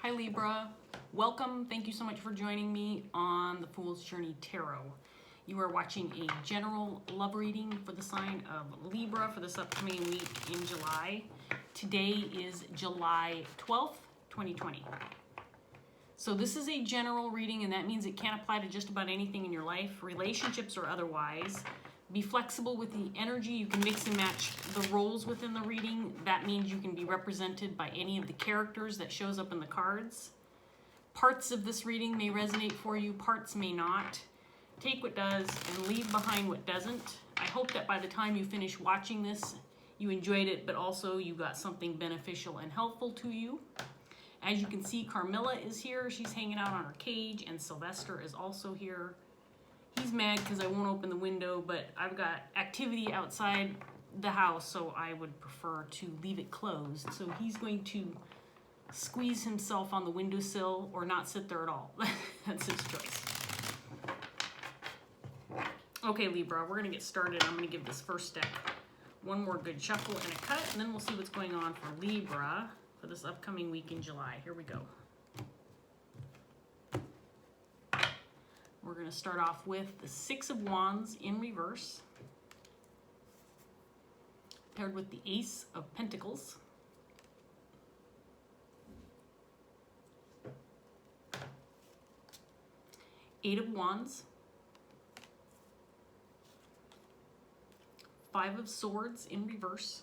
Hi Libra, welcome. Thank you so much for joining me on the Fool's Journey Tarot. You are watching a general love reading for the sign of Libra for this upcoming week in July. Today is July 12th, 2020. So this is a general reading, and that means it can apply to just about anything in your life, relationships or otherwise. Be flexible with the energy. You can mix and match the roles within the reading. That means you can be represented by any of the characters that shows up in the cards. Parts of this reading may resonate for you, parts may not. Take what does and leave behind what doesn't. I hope that by the time you finish watching this, you enjoyed it, but also you got something beneficial and helpful to you. As you can see, Carmilla is here. She's hanging out on her cage, and Sylvester is also here. He's mad because I won't open the window, but I've got activity outside the house, so I would prefer to leave it closed. So he's going to squeeze himself on the windowsill or not sit there at all. That's his choice. Okay, Libra, we're going to get started. I'm going to give this first deck one more good shuffle and a cut, and then we'll see what's going on for Libra for this upcoming week in July. Here we go. We're going to start off with the Six of Wands in reverse, paired with the Ace of Pentacles, Eight of Wands, Five of Swords in reverse,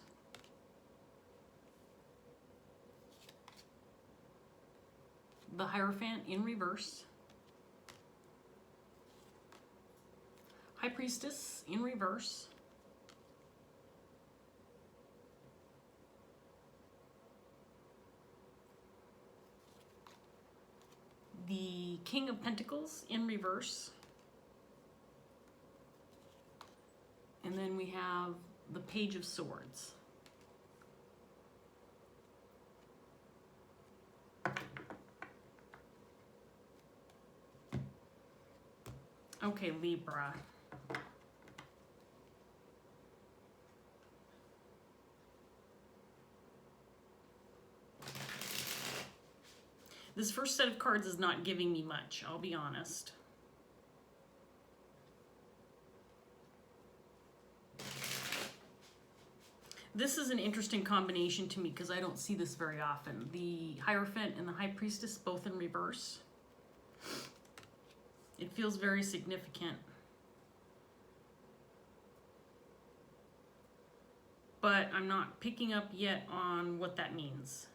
the Hierophant in reverse, High Priestess in reverse, the King of Pentacles in reverse, and then we have the Page of Swords. Okay, Libra. This first set of cards is not giving me much, I'll be honest. This is an interesting combination to me because I don't see this very often. The Hierophant and the High Priestess both in reverse. It feels very significant. But I'm not picking up yet on what that means.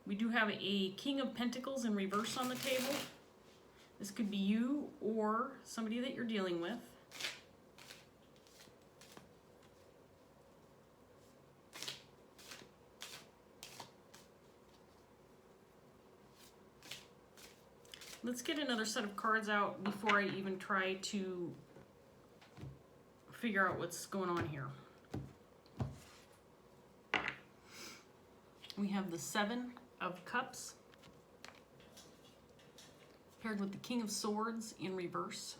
We do have a King of Pentacles in reverse on the table. This could be you or somebody that you're dealing with. Let's get another set of cards out before I even try to figure out what's going on here. We have the Seven of Cups, paired with the King of Swords in reverse.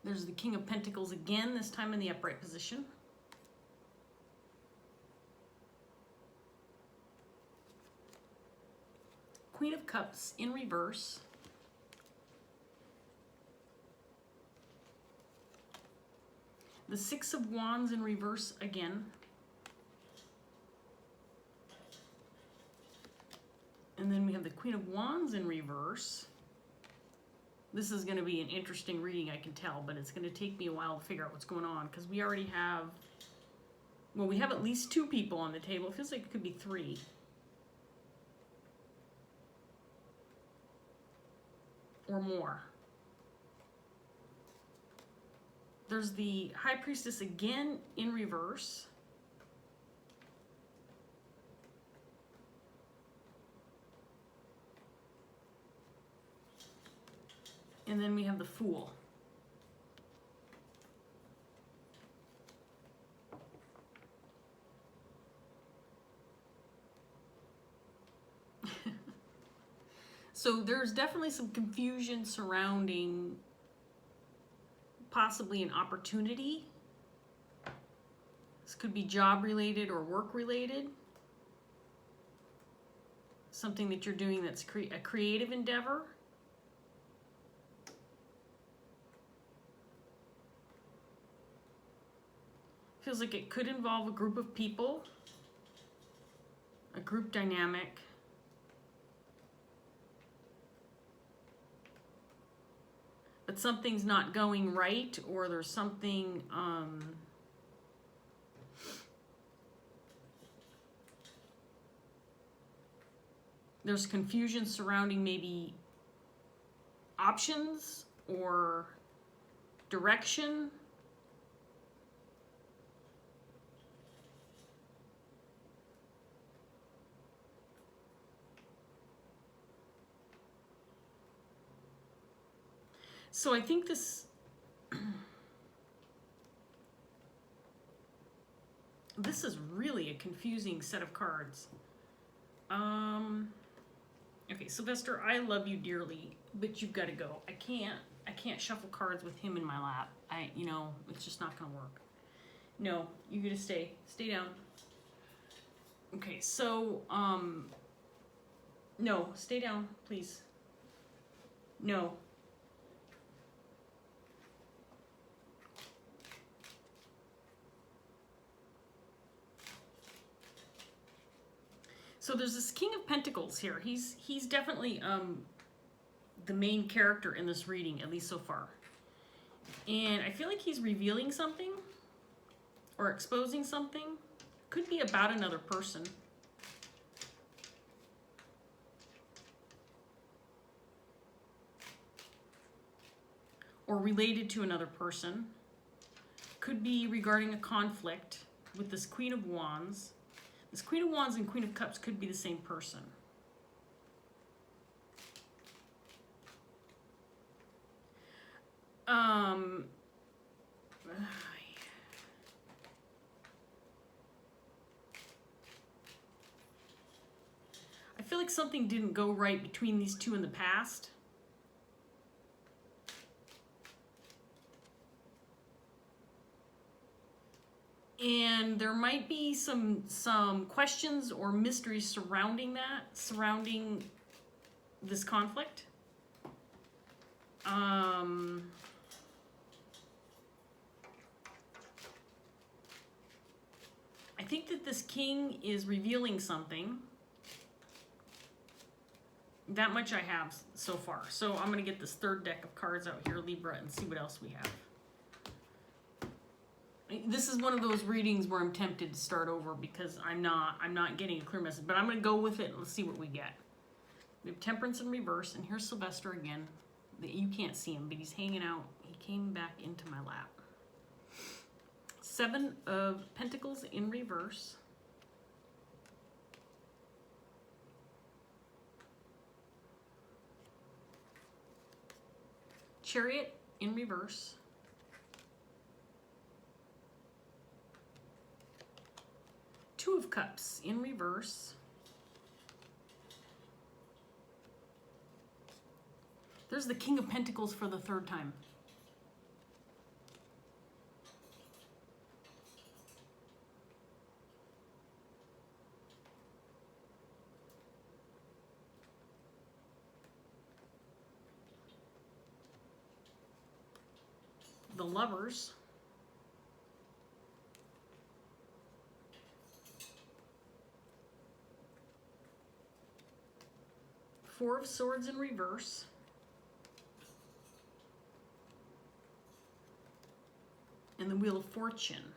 There's the King of Pentacles again, this time in the upright position. Queen of Cups in reverse. The Six of Wands in reverse again. And then we have the Queen of Wands in reverse. This is going to be an interesting reading, I can tell, but it's going to take me a while to figure out what's going on because we already have, well, we have at least two people on the table. It feels like it could be three. Or more. There's the High Priestess again in reverse. And then we have the Fool. So there's definitely some confusion surrounding possibly an opportunity. This could be job related or work related. Something that you're doing that's a creative endeavor. Feels like it could involve a group of people, a group dynamic. But something's not going right, or there's something there's confusion surrounding maybe options or direction. So I think this this is really a confusing set of cards. Okay, Sylvester, I love you dearly, but you've got to go. I can't shuffle cards with him in my lap. It's just not gonna work. No, you gotta stay down. Okay, so no, stay down, please. No. So there's this King of Pentacles here. He's definitely the main character in this reading, at least so far. And I feel like he's revealing something or exposing something. Could be about another person. Or related to another person. Could be regarding a conflict with this Queen of Wands. This Queen of Wands and Queen of Cups could be the same person. I feel like something didn't go right between these two in the past. And there might be some questions or mysteries surrounding this conflict. I think that this king is revealing something. That much I have so far. So I'm going to get this third deck of cards out here, Libra, and see what else we have. This is one of those readings where I'm tempted to start over because I'm not getting a clear message. But I'm going to go with it and let's see what we get. We have Temperance in reverse, and here's Sylvester again. You can't see him, but he's hanging out. He came back into my lap. Seven of Pentacles in reverse. Chariot in reverse. Two of Cups in reverse. There's the King of Pentacles for the third time. The Lovers. Four of Swords in reverse. And the Wheel of Fortune.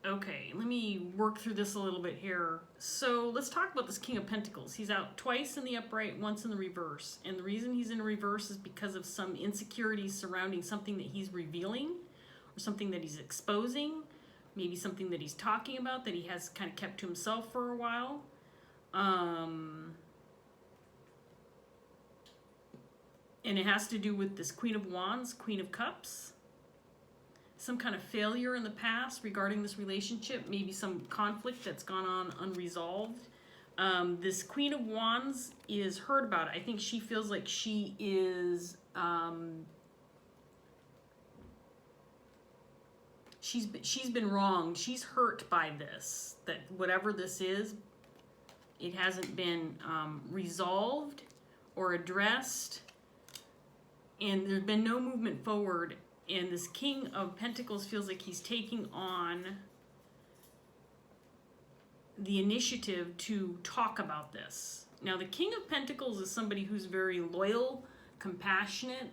Okay, let me work through this a little bit here. So let's talk about this King of Pentacles. He's out twice in the upright, once in the reverse. And the reason he's in reverse is because of some insecurities surrounding something that he's revealing or something that he's exposing, maybe something that he's talking about that he has kind of kept to himself for a while. And it has to do with this Queen of Wands, Queen of Cups. Some kind of failure in the past regarding this relationship, maybe some conflict that's gone on unresolved. This Queen of Wands is heard about it. I think she feels like she is she's been wronged. She's hurt by this, that whatever this is, it hasn't been resolved or addressed, and there's been no movement forward. And this King of Pentacles feels like he's taking on the initiative to talk about this. Now, the King of Pentacles is somebody who's very loyal, compassionate,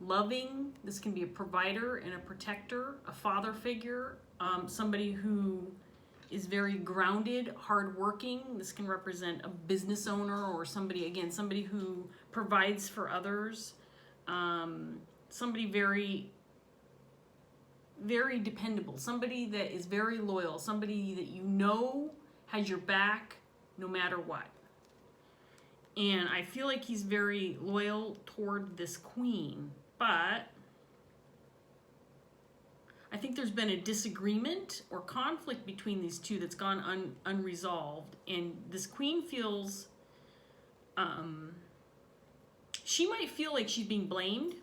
loving. This can be a provider and a protector, a father figure, somebody who is very grounded, hardworking. This can represent a business owner or somebody, again, somebody who provides for others. Somebody very, very dependable. Somebody that is very loyal. Somebody that you know has your back no matter what. And I feel like he's very loyal toward this queen, but I think there's been a disagreement or conflict between these two that's gone unresolved. And this queen feels, she might feel like she's being blamed.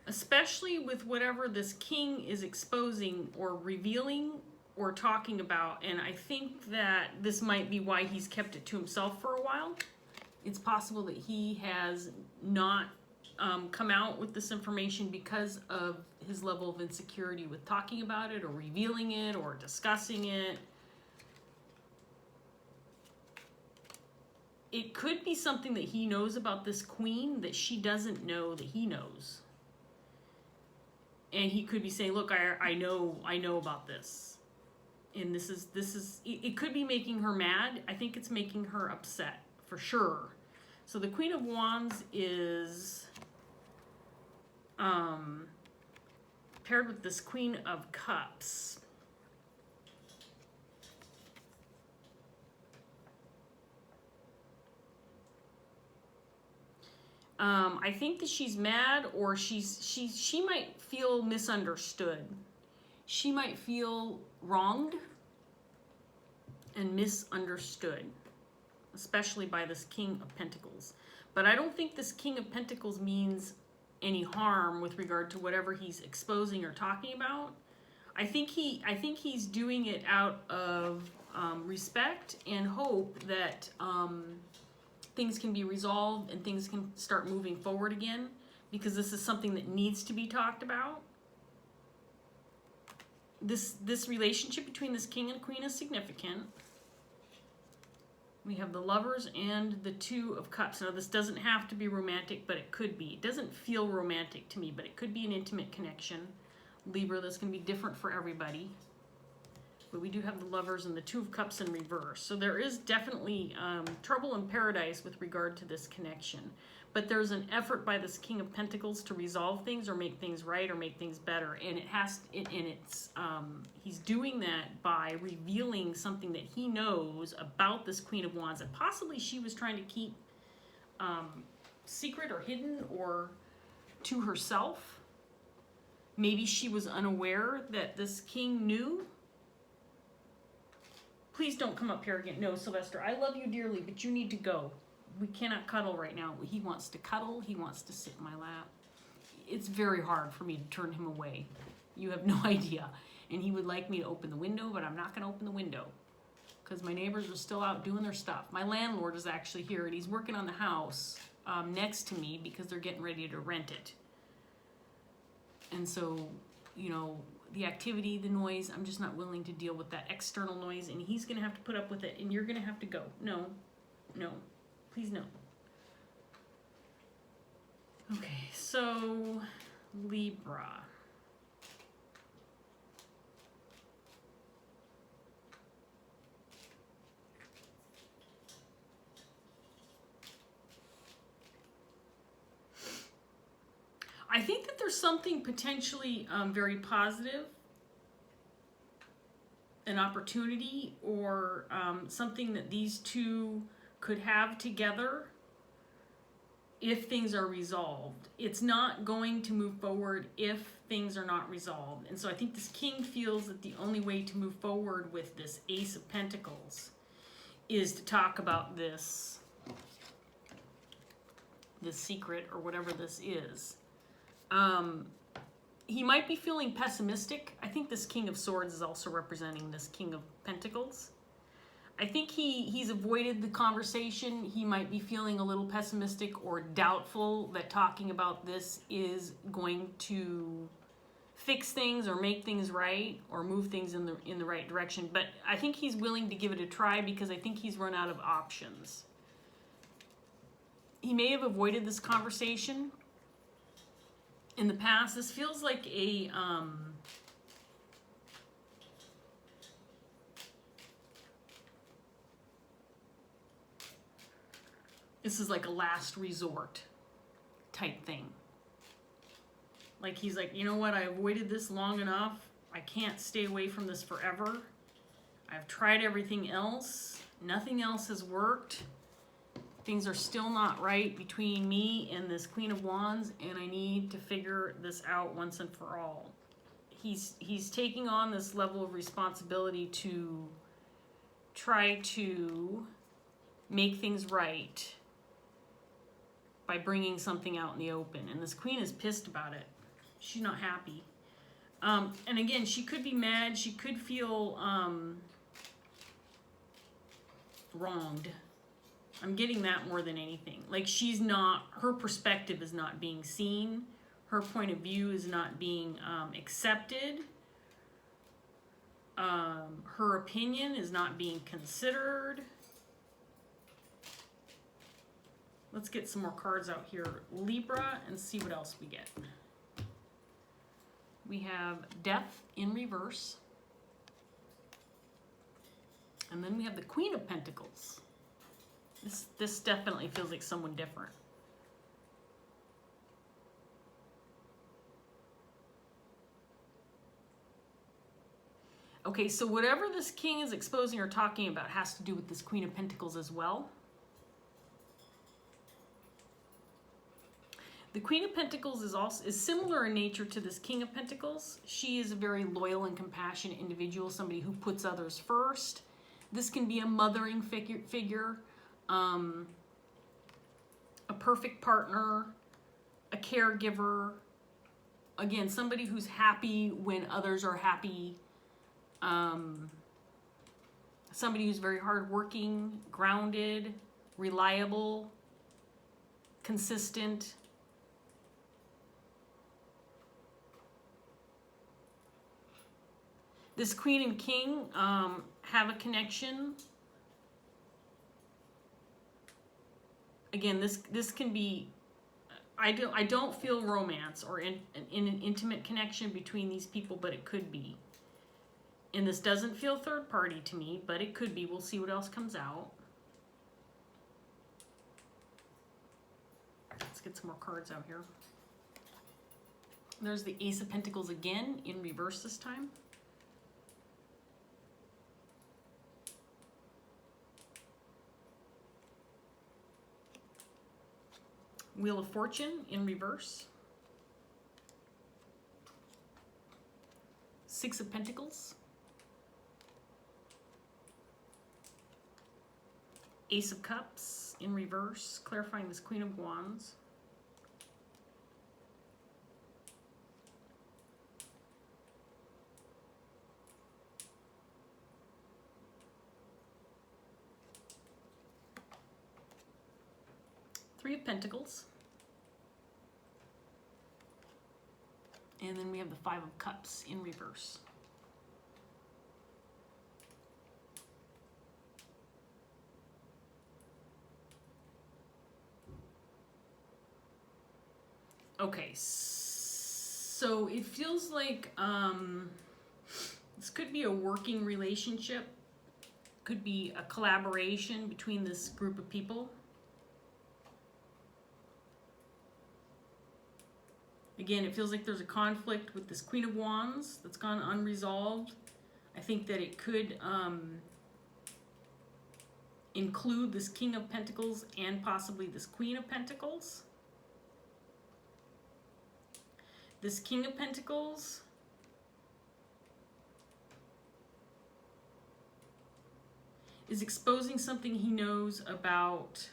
Especially with whatever this king is exposing or revealing or talking about. And I think that this might be why he's kept it to himself for a while. It's possible that he has not come out with this information because of his level of insecurity with talking about it or revealing it or discussing it. It could be something that he knows about this queen that she doesn't know that he knows. And he could be saying, look, I know about this. And this is, it could be making her mad. I think it's making her upset, for sure. So the Queen of Wands is paired with this Queen of Cups. I think that she's mad, or she might feel misunderstood. She might feel wronged and misunderstood, especially by this King of Pentacles. But I don't think this King of Pentacles means any harm with regard to whatever he's exposing or talking about. I think he's doing it out of respect and hope that things can be resolved and things can start moving forward again, because this is something that needs to be talked about. This relationship between this king and queen is significant. We have the Lovers and the Two of Cups. Now, this doesn't have to be romantic, but it could be. It doesn't feel romantic to me, but it could be an intimate connection. Libra, that's going to be different for everybody. But we do have the Lovers and the Two of Cups in reverse. So there is definitely trouble in paradise with regard to this connection. But there's an effort by this King of Pentacles to resolve things or make things right or make things better. And he's doing that by revealing something that he knows about this Queen of Wands that possibly she was trying to keep secret or hidden or to herself. Maybe she was unaware that this king knew. Please don't come up here again. No, Sylvester, I love you dearly, but you need to go. We cannot cuddle right now. He wants to cuddle. He wants to sit in my lap. It's very hard for me to turn him away. You have no idea. And he would like me to open the window, but I'm not going to open the window because my neighbors are still out doing their stuff. My landlord is actually here, and he's working on the house next to me because they're getting ready to rent it. And so, you know, the activity, the noise, I'm just not willing to deal with that external noise, and he's going to have to put up with it, and you're going to have to go. No, no, please no. Okay, so Libra. I think that there's something potentially very positive, an opportunity, or something that these two could have together if things are resolved. It's not going to move forward if things are not resolved. And so I think this king feels that the only way to move forward with this Ace of Pentacles is to talk about this this secret or whatever this is. He might be feeling pessimistic. I think this King of Swords is also representing this King of Pentacles. I think he's avoided the conversation. He might be feeling a little pessimistic or doubtful that talking about this is going to fix things or make things right or move things in the right direction. But I think he's willing to give it a try because I think he's run out of options. He may have avoided this conversation in the past. This feels like a this is like a last resort type thing. Like he's like, you know what, I avoided this long enough. I can't stay away from this forever. I've tried everything else. Nothing else has worked. Things are still not right between me and this Queen of Wands, and I need to figure this out once and for all. He's taking on this level of responsibility to try to make things right by bringing something out in the open. And this Queen is pissed about it. She's not happy. And again, she could be mad. She could feel wronged. I'm getting that more than anything. Like she's not, her perspective is not being seen. Her point of view is not being accepted. Her opinion is not being considered. Let's get some more cards out here, Libra, and see what else we get. We have Death in reverse. And then we have the Queen of Pentacles. This definitely feels like someone different. Okay, so whatever this king is exposing or talking about has to do with this Queen of Pentacles as well. The Queen of Pentacles is similar in nature to this King of Pentacles. She is a very loyal and compassionate individual, somebody who puts others first. This can be a mothering figure, a perfect partner, a caregiver. Again, somebody who's happy when others are happy. Somebody who's very hardworking, grounded, reliable, consistent. This Queen and King have a connection. Again, this can be, I don't feel romance or in an intimate connection between these people, but it could be. And this doesn't feel third party to me, but it could be. We'll see what else comes out. Let's get some more cards out here. There's the Ace of Pentacles again, in reverse this time. Wheel of Fortune in reverse. Six of Pentacles. Ace of Cups in reverse, clarifying this Queen of Wands. Three of Pentacles. And then we have the Five of Cups in reverse. Okay, so it feels like this could be a working relationship, could be a collaboration between this group of people. Again, it feels like there's a conflict with this Queen of Wands that's gone unresolved. I think that it could include this King of Pentacles and possibly this Queen of Pentacles. This King of Pentacles is exposing something he knows about,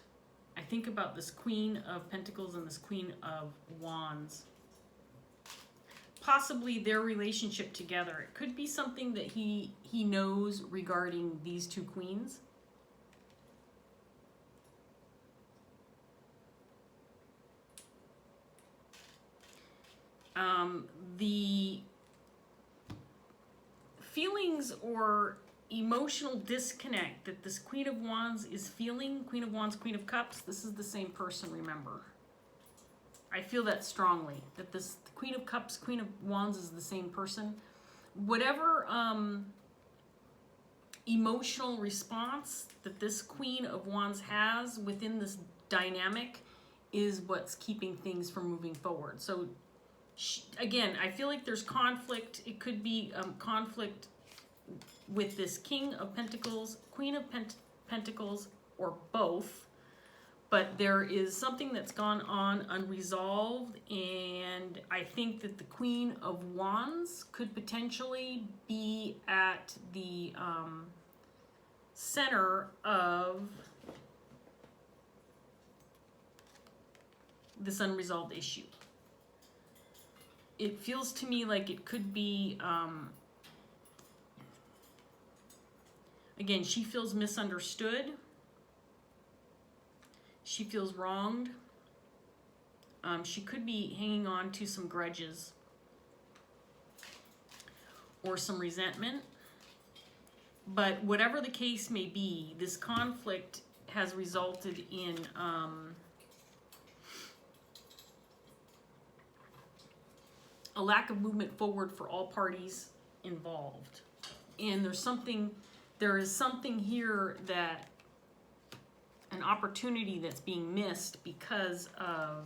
I think about this Queen of Pentacles and this Queen of Wands. Possibly their relationship together. It could be something that he knows regarding these two queens. The feelings or emotional disconnect that this Queen of Wands is feeling, Queen of Wands, Queen of Cups, this is the same person, remember. I feel that strongly, that this Queen of Cups, Queen of Wands is the same person. Whatever emotional response that this Queen of Wands has within this dynamic is what's keeping things from moving forward. So again, I feel like there's conflict. It could be conflict with this King of Pentacles, Queen of Pentacles, or both. But there is something that's gone on unresolved, and I think that the Queen of Wands could potentially be at the center of this unresolved issue. It feels to me like it could be, again, she feels misunderstood. She feels wronged. She could be hanging on to some grudges or some resentment. But whatever the case may be, this conflict has resulted in a lack of movement forward for all parties involved. And there is something here that, an opportunity that's being missed because of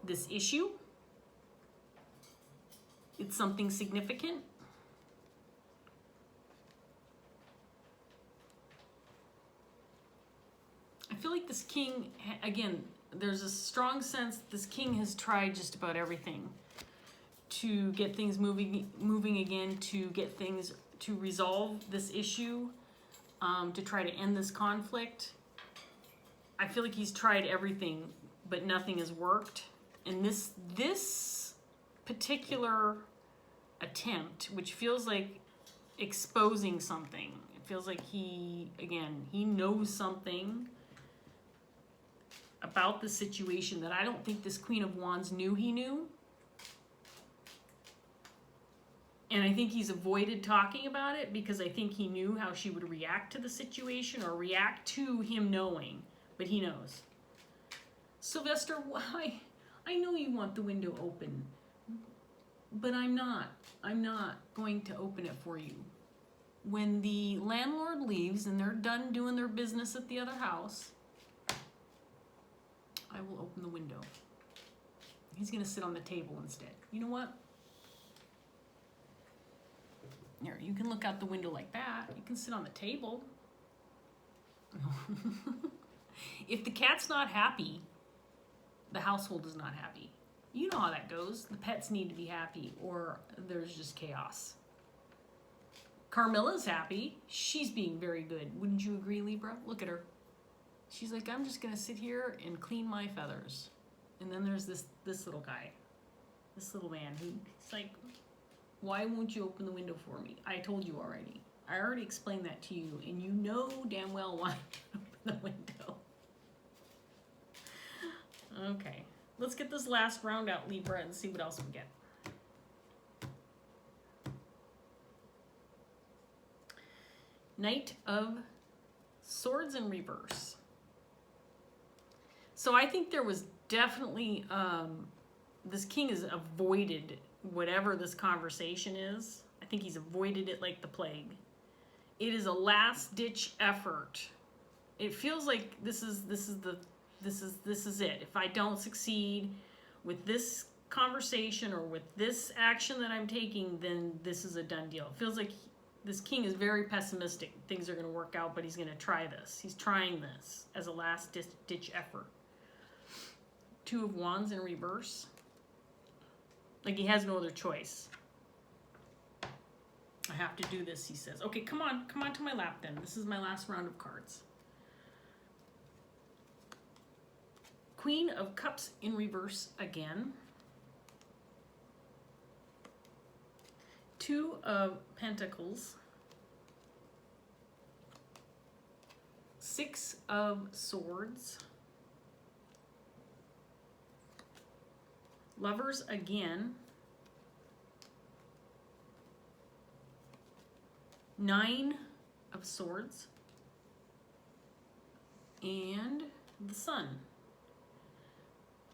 this issue. It's something significant. I feel like this king, again, there's a strong sense this king has tried just about everything to get things moving again, to get things, to resolve this issue, to try to end this conflict. I feel like he's tried everything, but nothing has worked. And this particular attempt, which feels like exposing something, it feels like he knows something about the situation that I don't think this Queen of Wands knew he knew. And I think he's avoided talking about it because I think he knew how she would react to the situation or react to him knowing, but he knows. Sylvester, why? I know you want the window open, but I'm not going to open it for you. When the landlord leaves and they're done doing their business at the other house, I will open the window. He's gonna sit on the table instead. You know what? Here, you can look out the window like that. You can sit on the table. If the cat's not happy, the household is not happy. You know how that goes. The pets need to be happy or there's just chaos. Carmilla's happy. She's being very good. Wouldn't you agree, Libra? Look at her. She's like, I'm just gonna sit here and clean my feathers. And then there's this little guy, this little man who's like, why won't you open the window for me? I told you already. I already explained that to you, and you know damn well why I open the window. Okay, let's get this last round out, Libra, and see what else we get. Knight of Swords in reverse. So I think there was definitely, this king has avoided whatever this conversation is. I think he's avoided it like the plague. It is a last-ditch effort. It feels like this is it. If I don't succeed with this conversation or with this action that I'm taking, then this is a done deal. It feels like this king is very pessimistic. Things are going to work out, but he's going to try this. He's trying this as a last-ditch effort. Two of Wands in reverse. Like he has no other choice. I have to do this, he says. Okay, come on to my lap then. This is my last round of cards. Queen of Cups in reverse again. Two of Pentacles. Six of Swords. Lovers again. Nine of Swords. And the Sun.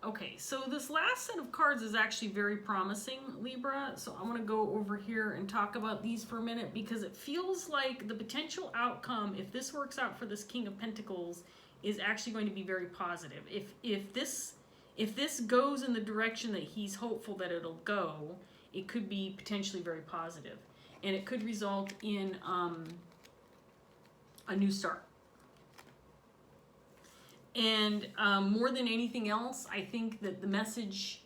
Okay, so this last set of cards is actually very promising, Libra. So I want to go over here and talk about these for a minute, because it feels like the potential outcome, if this works out for this King of Pentacles, is actually going to be very positive. If this goes in the direction that he's hopeful that it'll go, it could be potentially very positive. And it could result in a new start. And more than anything else, I think that the message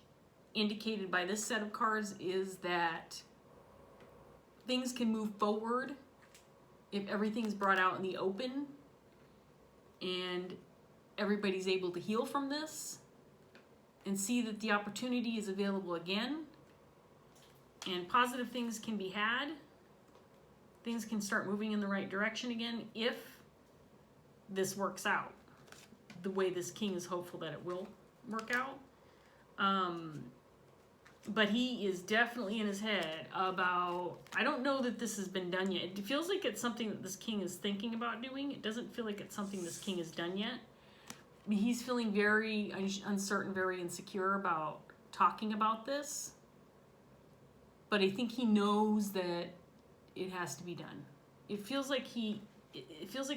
indicated by this set of cards is that things can move forward if everything's brought out in the open and everybody's able to heal from this and see that the opportunity is available again, and positive things can be had. Things can start moving in the right direction again if this works out the way this king is hopeful that it will work out. But he is definitely in his head about, I don't know that this has been done yet. It feels like it's something that this king is thinking about doing. It doesn't feel like it's something this king has done yet. He's feeling very uncertain, very insecure about talking about this. But I think he knows that it has to be done. It feels like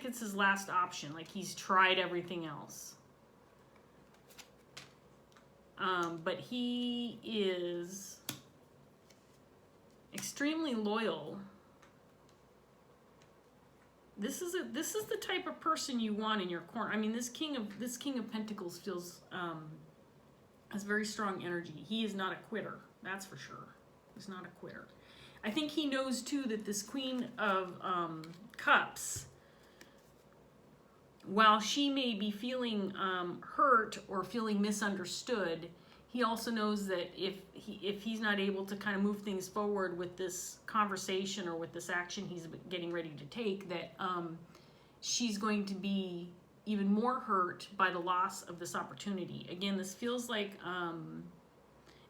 it's his last option, like he's tried everything else. But he is extremely loyal. This is the type of person you want in your corner. I mean, this King of Pentacles feels has very strong energy. He is not a quitter, that's for sure. He's not a quitter. I think he knows too that this Queen of Cups, while she may be feeling hurt or feeling misunderstood, he also knows that if he's not able to kind of move things forward with this conversation or with this action he's getting ready to take, that she's going to be even more hurt by the loss of this opportunity. Again, this feels like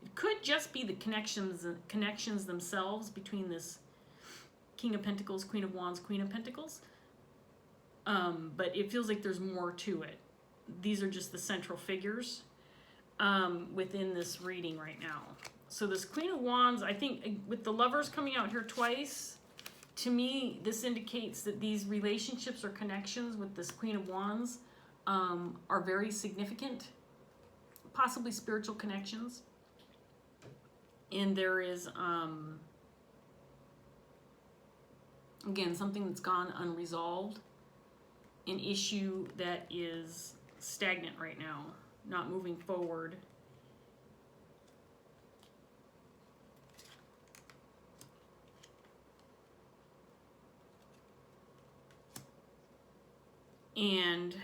it could just be the connections themselves between this King of Pentacles, Queen of Wands, Queen of Pentacles. But it feels like there's more to it. These are just the central figures within this reading right now. So this Queen of Wands, I think with the Lovers coming out here twice, to me, this indicates that these relationships or connections with this Queen of Wands are very significant, possibly spiritual connections. And there is, again, something that's gone unresolved, an issue that is stagnant right now, not moving forward. And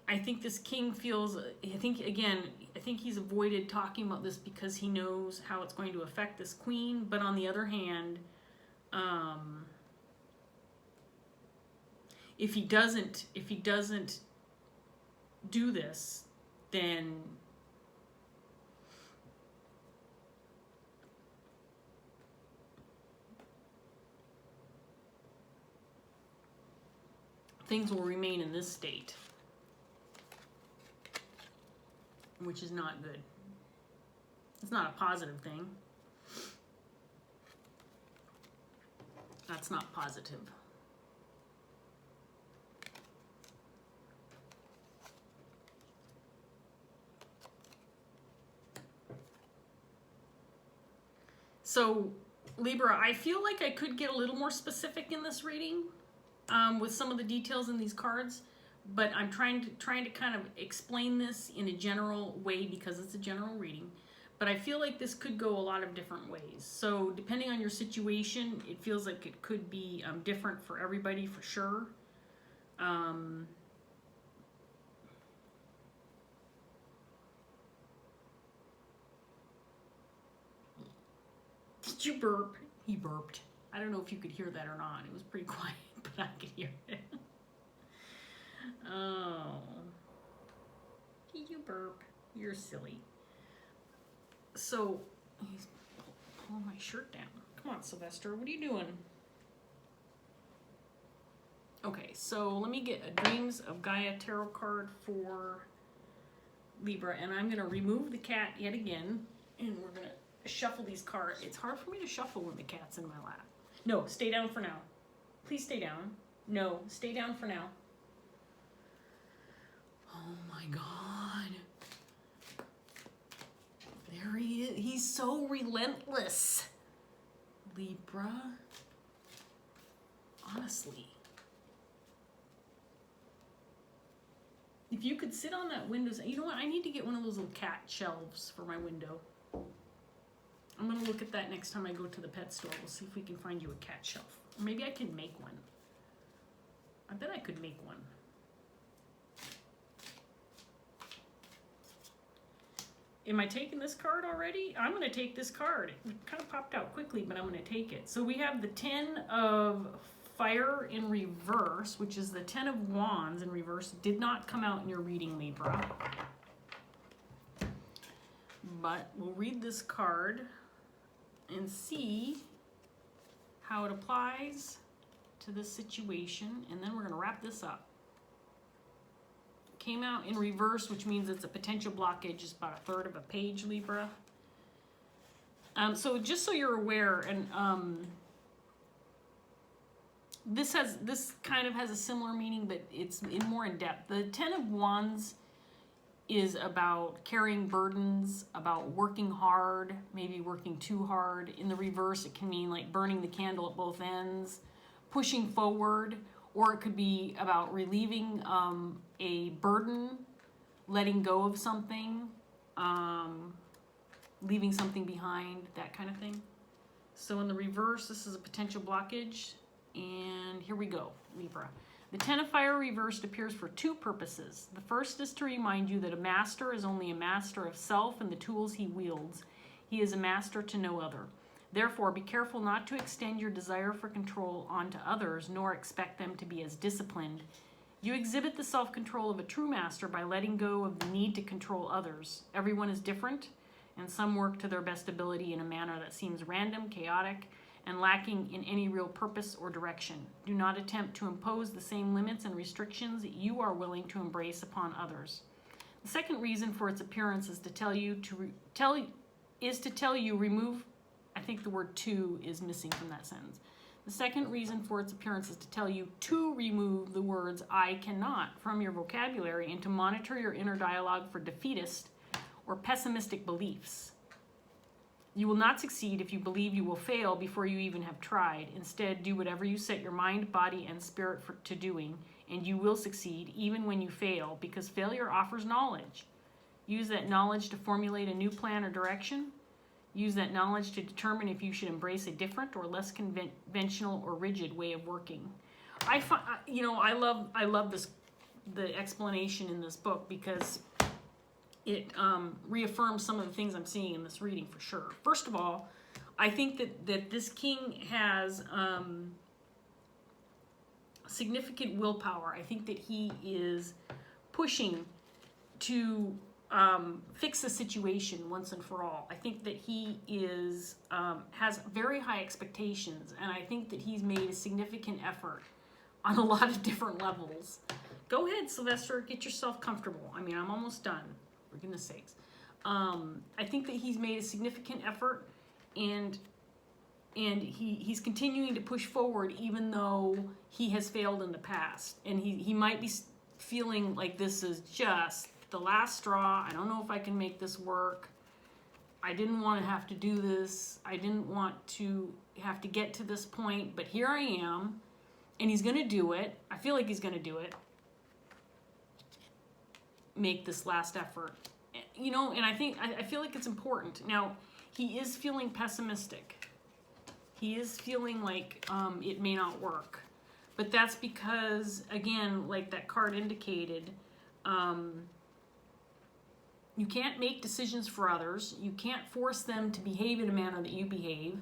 I think this king feels, I think he's avoided talking about this because he knows how it's going to affect this queen. But on the other hand, if he doesn't do this, then things will remain in this state, which is not good. It's not a positive thing. That's not positive. So, Libra, I feel like I could get a little more specific in this reading with some of the details in these cards, but I'm trying to kind of explain this in a general way because it's a general reading. But I feel like this could go a lot of different ways. So depending on your situation, it feels like it could be different for everybody for sure. Did you burp? He burped. I don't know if you could hear that or not. It was pretty quiet, but I could hear it. Oh. Did you burp? You're silly. So, he's pulling my shirt down. Come on, Sylvester. What are you doing? Okay, so let me get a Dreams of Gaia tarot card for Libra, and I'm going to remove the cat yet again, and we're going to shuffle these cards. It's hard for me to shuffle when the cat's in my lap. No, stay down for now. Please stay down. No, stay down for now. Oh my God. There he is. He's so relentless. Libra. Honestly. If you could sit on that window, you know what? I need to get one of those little cat shelves for my window. I'm going to look at that next time I go to the pet store. We'll see if we can find you a cat shelf. Or maybe I can make one. I bet I could make one. Am I taking this card already? I'm going to take this card. It kind of popped out quickly, but I'm going to take it. So we have the 10 of Fire in reverse, which is the 10 of Wands in reverse. Did not come out in your reading, Libra. But we'll read this card and see how it applies to this situation, and then we're going to wrap this up. Came out in reverse, which means it's a potential blockage. It's about a third of a page, Libra. So just so you're aware, and this kind of has a similar meaning, but it's more in depth. The 10 of Wands is about carrying burdens, about working hard, maybe working too hard. In the reverse, it can mean like burning the candle at both ends, pushing forward, or it could be about relieving a burden, letting go of something, leaving something behind, that kind of thing. So in the reverse, this is a potential blockage. And here we go, Libra. The 10 of Fire reversed appears for two purposes. The first is to remind you that a master is only a master of self and the tools he wields. He is a master to no other. Therefore, be careful not to extend your desire for control onto others, nor expect them to be as disciplined. You exhibit the self-control of a true master by letting go of the need to control others. Everyone is different, and some work to their best ability in a manner that seems random, chaotic, and lacking in any real purpose or direction. Do not attempt to impose the same limits and restrictions that you are willing to embrace upon others. The second reason for its appearance is to tell you remove. I think the word "to" is missing from that sentence. The second reason for its appearance is to tell you to remove the words "I cannot" from your vocabulary and to monitor your inner dialogue for defeatist or pessimistic beliefs. You will not succeed if you believe you will fail before you even have tried. Instead, do whatever you set your mind, body, and spirit to doing, and you will succeed even when you fail, because failure offers knowledge. Use that knowledge to formulate a new plan or direction. Use that knowledge to determine if you should embrace a different or less conventional or rigid way of working. I love the explanation in this book, because it reaffirms some of the things I'm seeing in this reading for sure. First of all, I think that this king has significant willpower. I think that he is pushing to fix the situation once and for all. I think that he is has very high expectations, and I think that he's made a significant effort on a lot of different levels. Go ahead, Sylvester, get yourself comfortable. I mean, I'm almost done, for goodness sakes. I think that he's made a significant effort, and he's continuing to push forward even though he has failed in the past. And he might be feeling like this is just the last straw. I don't know if I can make this work. I didn't want to have to do this. I didn't want to have to get to this point, but here I am, and he's going to do it. I feel like he's going to do it. Make this last effort. You know, and I feel like it's important. Now, he is feeling pessimistic. He is feeling like it may not work. But that's because, again, like that card indicated, you can't make decisions for others. You can't force them to behave in a manner that you behave.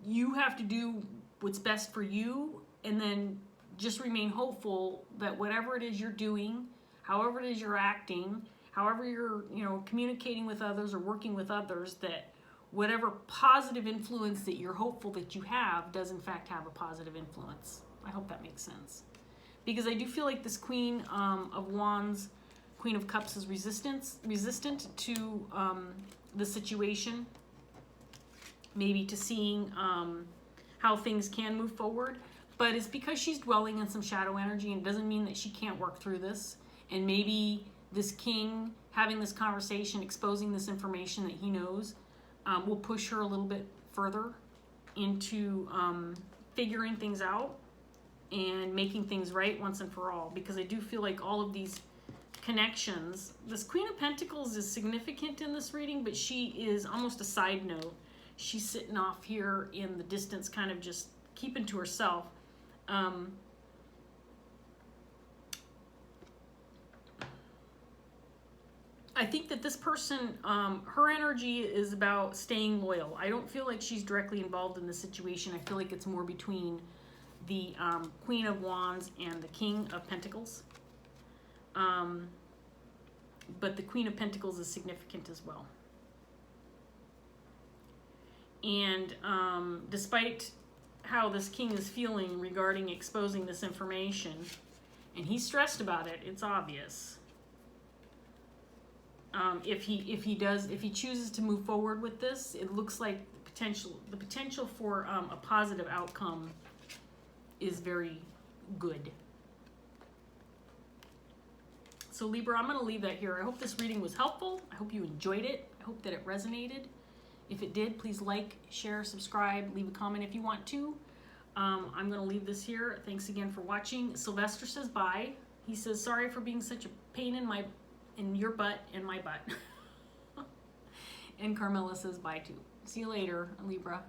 You have to do what's best for you, and then just remain hopeful that whatever it is you're doing, however it is you're acting, however you're, communicating with others or working with others, that whatever positive influence that you're hopeful that you have does in fact have a positive influence. I hope that makes sense. Because I do feel like this Queen of Wands, Queen of Cups is resistant to the situation, maybe to seeing how things can move forward. But it's because she's dwelling in some shadow energy, and it doesn't mean that she can't work through this. And maybe this king having this conversation, exposing this information that he knows, will push her a little bit further into figuring things out and making things right once and for all. Because I do feel like all of these connections, this Queen of Pentacles is significant in this reading, but she is almost a side note. She's sitting off here in the distance, kind of just keeping to herself. I think that this person, her energy is about staying loyal. I don't feel like she's directly involved in the situation. I feel like it's more between the Queen of Wands and the King of Pentacles. But the Queen of Pentacles is significant as well. And despite how this king is feeling regarding exposing this information, and he's stressed about it, it's obvious. If he chooses to move forward with this, it looks like the potential for a positive outcome is very good. So Libra, I'm going to leave that here. I hope this reading was helpful. I hope you enjoyed it. I hope that it resonated. If it did, please like, share, subscribe, leave a comment if you want to. I'm going to leave this here. Thanks again for watching. Sylvester says bye. He says, sorry for being such a pain in your butt and my butt. And Carmela says bye too. See you later, Libra.